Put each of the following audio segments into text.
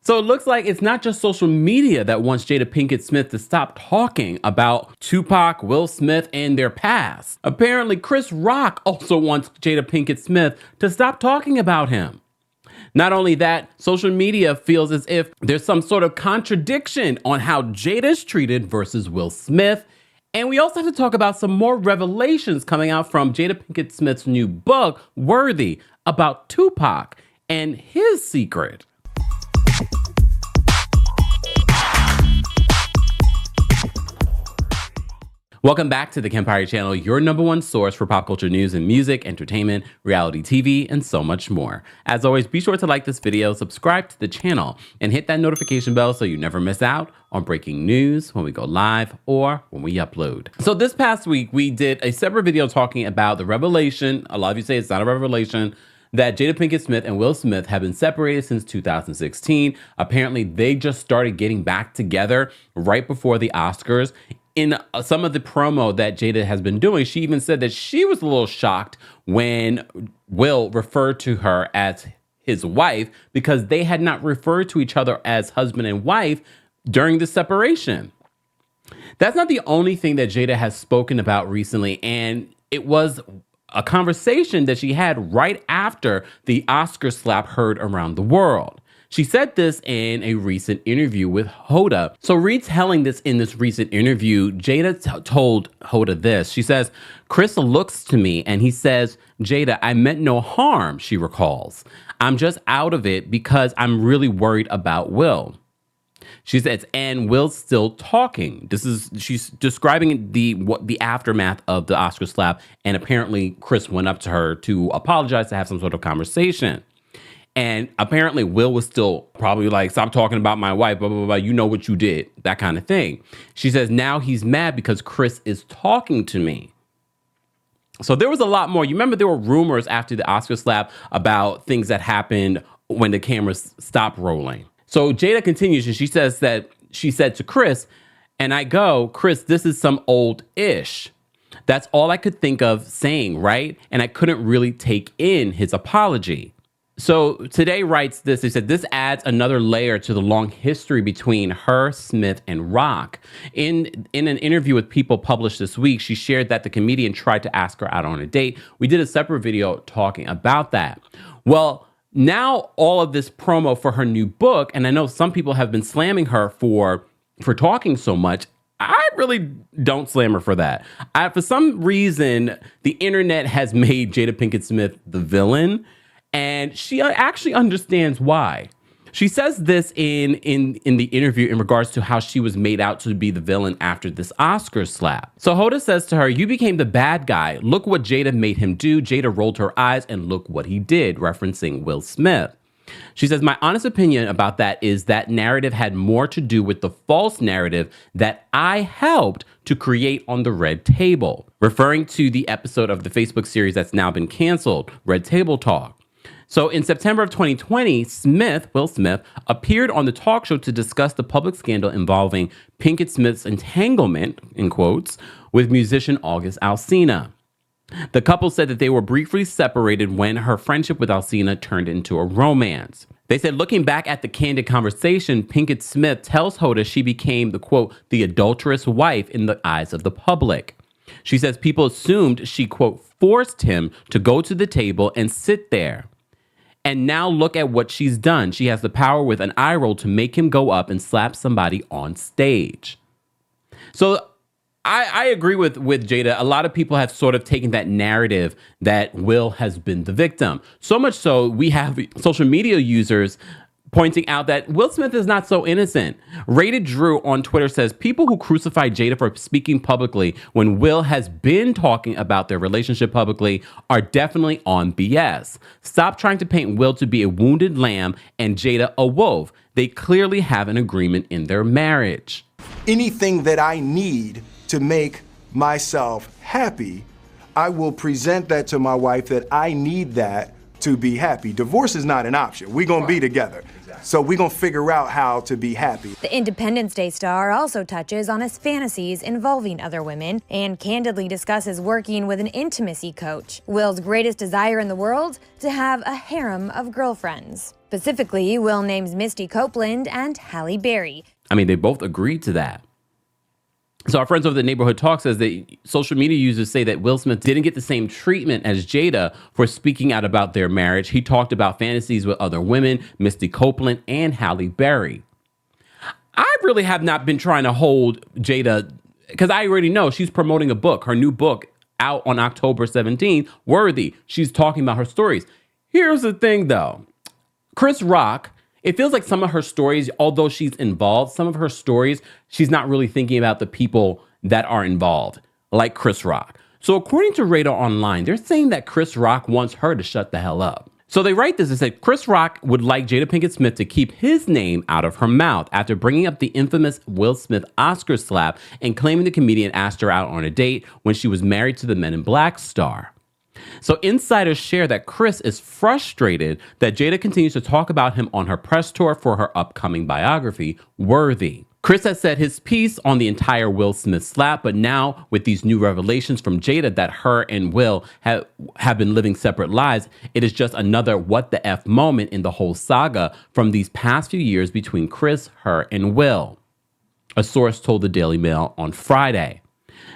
So it looks like it's not just social media that wants Jada Pinkett Smith to stop talking about Tupac, Will Smith, and their past. Apparently, Chris Rock also wants Jada Pinkett Smith to stop talking about him. Not only that, social media feels as if there's some sort of contradiction on how Jada is treated versus Will Smith. And we also have to talk about some more revelations coming out from Jada Pinkett Smith's new book, Worthy, about Tupac and his secret. Welcome back to the Kempire channel, your #1 source for pop culture news and music, entertainment, reality TV, and so much more. As always, be sure to like this video, subscribe to the channel, and hit that notification bell so you never miss out on breaking news when we go live or when we upload. So this past week, we did a separate video talking about the revelation, a lot of you say it's not a revelation, that Jada Pinkett Smith and Will Smith have been separated since 2016. Apparently, they just started getting back together right before the Oscars. In some of the promo that Jada has been doing, she even said that she was a little shocked when Will referred to her as his wife because they had not referred to each other as husband and wife during the separation. That's not the only thing that Jada has spoken about recently, and it was a conversation that she had right after the Oscar slap heard around the world. She said this in a recent interview with Hoda. So retelling this in this recent interview, Jada told Hoda this. She says, "Chris looks to me and he says, 'Jada, I meant no harm,' she recalls. 'I'm just out of it because I'm really worried about Will.'" She says, and Will's still talking. She's describing the aftermath of the Oscar slap, and apparently Chris went up to her to apologize, to have some sort of conversation. And apparently Will was still probably like, "Stop talking about my wife, blah, blah, blah, you know what you did," that kind of thing. She says, now he's mad because Chris is talking to me. So there was a lot more. You remember there were rumors after the Oscar slap about things that happened when the cameras stopped rolling. So Jada continues, and she says that she said to Chris, and I go, "Chris, this is some old ish. That's all I could think of saying, right? And I couldn't really take in his apology." So Today writes this. They said, "This adds another layer to the long history between her, Smith, and Rock." In an interview with People published this week, she shared that the comedian tried to ask her out on a date. We did a separate video talking about that. Well, now all of this promo for her new book, and I know some people have been slamming her for talking so much. I really don't slam her for that. For some reason, the internet has made Jada Pinkett Smith the villain, and she actually understands why. She says this in the interview in regards to how she was made out to be the villain after this Oscar slap. So Hoda says to her, "You became the bad guy. Look what Jada made him do." Jada rolled her eyes, and look what he did, referencing Will Smith. She says, "My honest opinion about that is that narrative had more to do with the false narrative that I helped to create on the Red Table," referring to the episode of the Facebook series that's now been canceled, Red Table Talk. So in September of 2020, Will Smith, appeared on the talk show to discuss the public scandal involving Pinkett Smith's entanglement, in quotes, with musician August Alsina. The couple said that they were briefly separated when her friendship with Alsina turned into a romance. They said, looking back at the candid conversation, Pinkett Smith tells Hoda she became the, quote, "the adulterous wife in the eyes of the public." She says people assumed she, quote, "forced him to go to the table and sit there. And now look at what she's done. She has the power with an eye roll to make him go up and slap somebody on stage." So I agree with Jada. A lot of people have sort of taken that narrative that Will has been the victim. So much so, we have social media users pointing out that Will Smith is not so innocent. Rated Drew on Twitter says, "People who crucify Jada for speaking publicly when Will has been talking about their relationship publicly are definitely on BS. Stop trying to paint Will to be a wounded lamb and Jada a wolf. They clearly have an agreement in their marriage." Anything that I need to make myself happy, I will present that to my wife, that I need that to be happy. Divorce is not an option. We're gonna be together. So we're gonna figure out how to be happy. The Independence Day star also touches on his fantasies involving other women and candidly discusses working with an intimacy coach. Will's greatest desire in the world? To have a harem of girlfriends. Specifically, Will names Misty Copeland and Halle Berry. I mean, they both agreed to that. So our friends over the Neighborhood Talk says that social media users say that Will Smith didn't get the same treatment as Jada for speaking out about their marriage. He talked about fantasies with other women, Misty Copeland and Halle Berry. I really have not been trying to hold Jada, because I already know she's promoting a book, her new book out on October 17th, Worthy. She's talking about her stories. Here's the thing though, Chris Rock, it feels like some of her stories, although she's involved, some of her stories, she's not really thinking about the people that are involved, like Chris Rock. So according to Radar Online, they're saying that Chris Rock wants her to shut the hell up. So they write this and say, Chris Rock would like Jada Pinkett Smith to keep his name out of her mouth after bringing up the infamous Will Smith Oscar slap and claiming the comedian asked her out on a date when she was married to the Men in Black star. So insiders share that Chris is frustrated that Jada continues to talk about him on her press tour for her upcoming biography, Worthy. Chris has said his piece on the entire Will Smith slap, but now with these new revelations from Jada that her and Will have been living separate lives, it is just another what the F moment in the whole saga from these past few years between Chris, her, and Will. A source told the Daily Mail on Friday.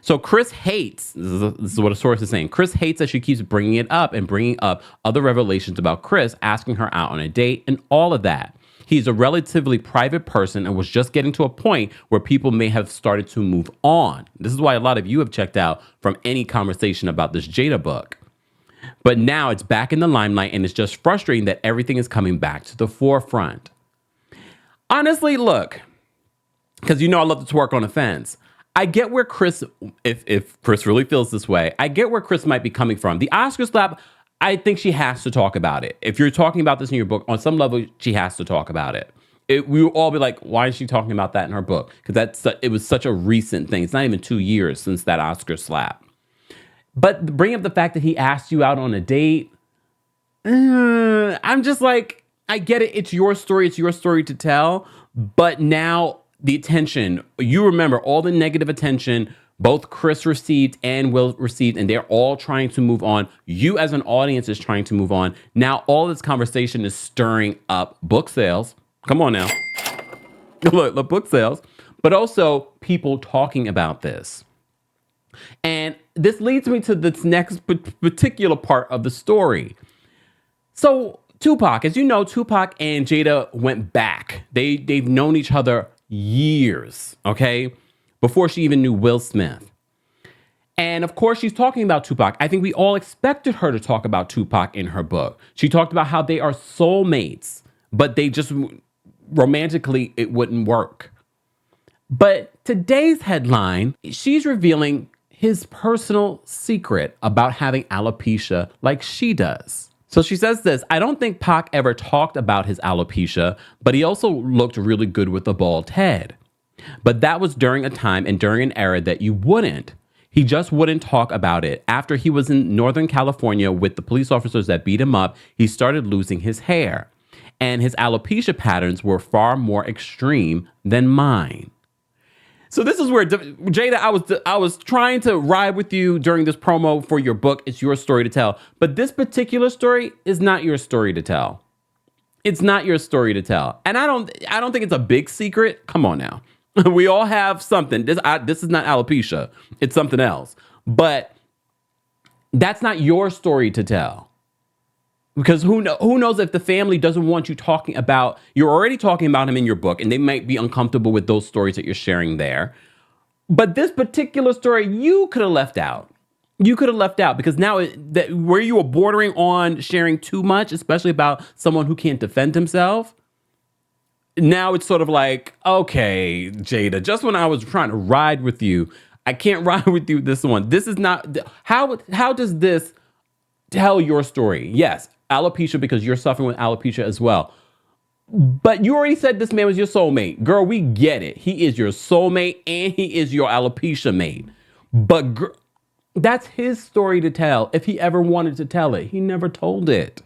So Chris hates, this is what a source is saying, Chris hates that she keeps bringing it up and bringing up other revelations about Chris, asking her out on a date and all of that. He's a relatively private person and was just getting to a point where people may have started to move on. This is why a lot of you have checked out from any conversation about this Jada book. But now it's back in the limelight and it's just frustrating that everything is coming back to the forefront. Honestly, look, because you know I love to twerk on a fence. I get where Chris, if Chris really feels this way, I get where Chris might be coming from. The Oscar slap, I think she has to talk about it. If you're talking about this in your book, on some level, she has to talk about it. We will all be like, why is she talking about that in her book? Because it was such a recent thing. It's not even 2 years since that Oscar slap. But bring up the fact that he asked you out on a date. I'm just like, I get it. It's your story. It's your story to tell. But now the attention, you remember all the negative attention both Chris received and Will received, and they're all trying to move on. You as an audience is trying to move on. Now all this conversation is stirring up book sales. Come on now. Look, book sales, but also people talking about this. And this leads me to this next particular part of the story. So Tupac, as you know, Tupac and Jada went back. They've known each other years, okay? Before she even knew Will Smith. And of course, she's talking about Tupac. I think we all expected her to talk about Tupac in her book. She talked about how they are soulmates, but they just romantically, it wouldn't work. But today's headline, she's revealing his personal secret about having alopecia like she does. So she says this, I don't think Pac ever talked about his alopecia, but he also looked really good with a bald head. But that was during a time and during an era that you wouldn't. He just wouldn't talk about it. After he was in Northern California with the police officers that beat him up, he started losing his hair. And his alopecia patterns were far more extreme than mine. So this is where, Jada, I was trying to ride with you during this promo for your book. It's your story to tell. But this particular story is not your story to tell. It's not your story to tell. And I don't think it's a big secret. Come on now. We all have something. This is not alopecia. It's something else. But that's not your story to tell. Because who knows if the family doesn't want you talking about, you're already talking about him in your book, and they might be uncomfortable with those stories that you're sharing there. But this particular story, you could have left out. You could have left out because now where you were bordering on sharing too much, especially about someone who can't defend himself. Now it's sort of like, okay, Jada, just when I was trying to ride with you, I can't ride with you this one. This is not, how does this tell your story? Yes, alopecia, because you're suffering with alopecia as well. But you already said this man was your soulmate. Girl, we get it. He is your soulmate and he is your alopecia mate. But that's his story to tell. If he ever wanted to tell it, he never told it.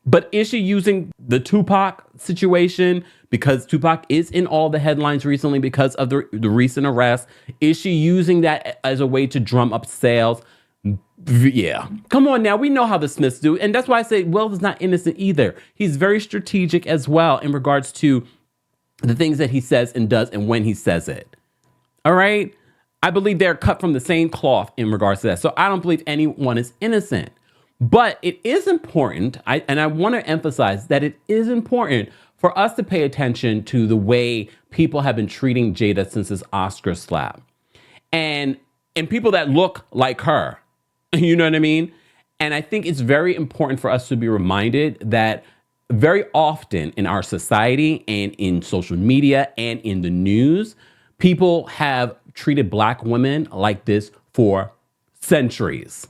But is she using the Tupac situation because Tupac is in all the headlines recently because of the recent arrest? Is she using that as a way to drum up sales? Yeah. Come on now. We know how the Smiths do. And that's why I say Will is not innocent either. He's very strategic as well in regards to the things that he says and does and when he says it. All right. I believe they're cut from the same cloth in regards to that. So I don't believe anyone is innocent. But it is important, and I want to emphasize that it is important for us to pay attention to the way people have been treating Jada since this Oscar slap. And people that look like her. You know what I mean? And I think it's very important for us to be reminded that very often in our society and in social media and in the news, people have treated Black women like this for centuries.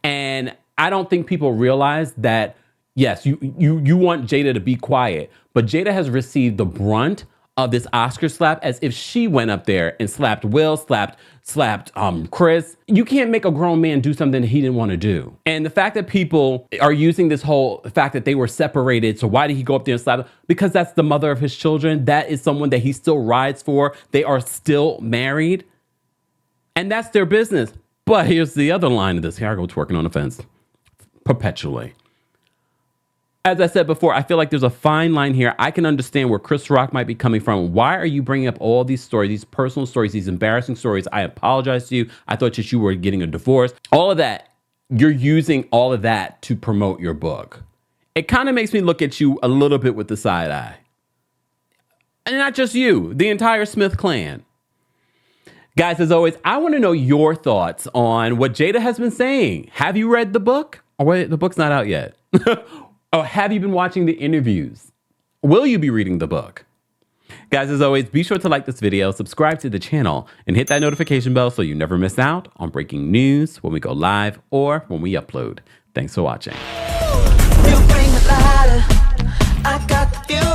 And I don't think people realize that, yes, you want Jada to be quiet, but Jada has received the brunt of this Oscar slap as if she went up there and slapped Will, slapped Chris. You can't make a grown man do something that he didn't want to do. And the fact that people are using this whole fact that they were separated, so why did he go up there and slap her? Because that's the mother of his children. That is someone that he still rides for. They are still married. And that's their business. But here's the other line of this. Here I go twerking on the fence. Perpetually. As I said before, I feel like there's a fine line here. I can understand where Chris Rock might be coming from. Why are you bringing up all these stories, these personal stories, these embarrassing stories? I apologize to you. I thought that you were getting a divorce. All of that, you're using all of that to promote your book. It kind of makes me look at you a little bit with the side eye. And not just you, the entire Smith clan. Guys, as always, I want to know your thoughts on what Jada has been saying. Have you read the book? Oh, wait, the book's not out yet. Oh, have you been watching the interviews? Will you be reading the book? Guys, as always, be sure to like this video, subscribe to the channel, and hit that notification bell so you never miss out on breaking news when we go live or when we upload. Thanks for watching. You bring the lighter. I got the fuel.